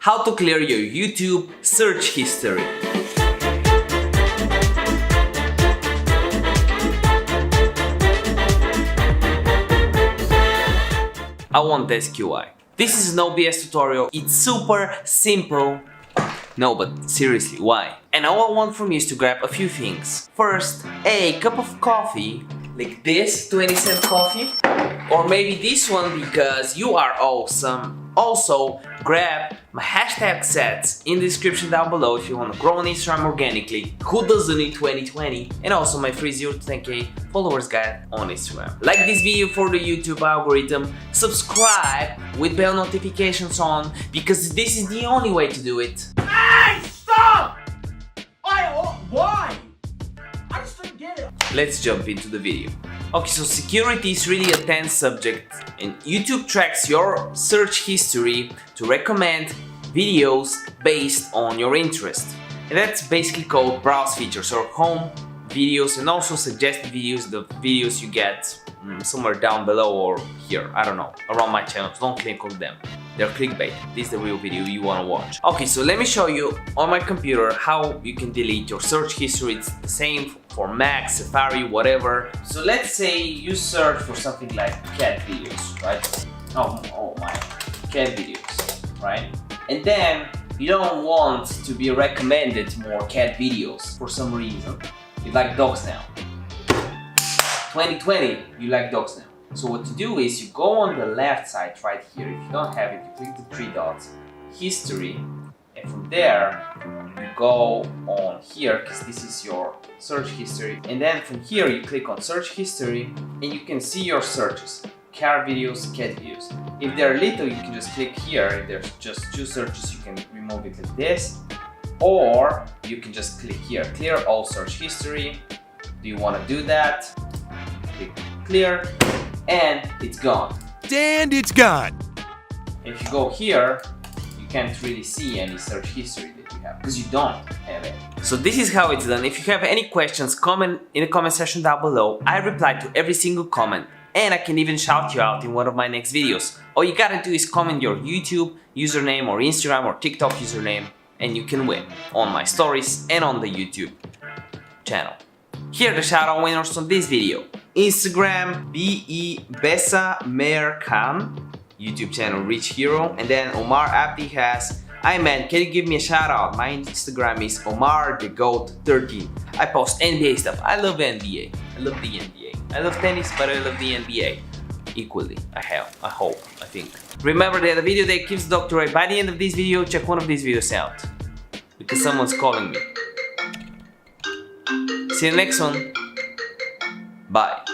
how to clear your YouTube search history. I won't ask you why. This is an OBS tutorial, it's super simple. No, but seriously, why? And all I want from you is to grab a few things. First, a cup of coffee, like this 20-cent coffee, or maybe this one because you are awesome. Also, grab my hashtag sets in the description down below if you want to grow on Instagram organically. Who doesn't in 2020? And also my free 0 to 10k followers guide on Instagram. Like this video for the YouTube algorithm, subscribe with bell notifications on because this is the only way to do it. Hey, stop! Why? I just don't get it. Let's jump into the video. Okay, so security is really a tense subject and YouTube tracks your search history to recommend videos based on your interest. And that's basically called browse features or home videos and also suggested videos, the videos you get somewhere down below or here, I don't know, around my channel. Don't click on them. They're clickbait. This is the real video you want to watch. Okay, so let me show you on my computer how you can delete your search history. It's the same for Mac, Safari, whatever. So let's say you search for something like cat videos, right? Oh my, cat videos, right? And then you don't want to be recommended more cat videos for some reason. You like dogs now. 2020, you like dogs now. So what you do is you go on the left side right here. If you don't have it, you click the 3 dots, history, and from there you go on here because this is your search history. And then from here you click on search history and you can see your searches, car videos, cat videos. If they're little, you can just click here. If there's just 2 searches, you can remove it like this, or you can just click here, clear all search history. Do you want to do that? Click clear. And it's gone. And it's gone. If you go here, you can't really see any search history that you have because you don't have it. So this is how it's done. If you have any questions, comment in the comment section down below. I reply to every single comment and I can even shout you out in one of my next videos. All you gotta do is comment your YouTube username or Instagram or TikTok username and you can win on my stories and on the YouTube channel. Here are the shoutout winners on this video. Instagram, B.E. Bessa Mer Khan, YouTube channel Rich Hero, and then Omar Abdi has, "Hi man, can you give me a shout out? My Instagram is Omar the Goat 13. I post NBA stuff. I love NBA. I love the NBA. I love tennis, but I love the NBA equally. I hope, I think. Remember that the video that gives doctorate by the end of this video, check one of these videos out because someone's calling me. See you next one. Bye.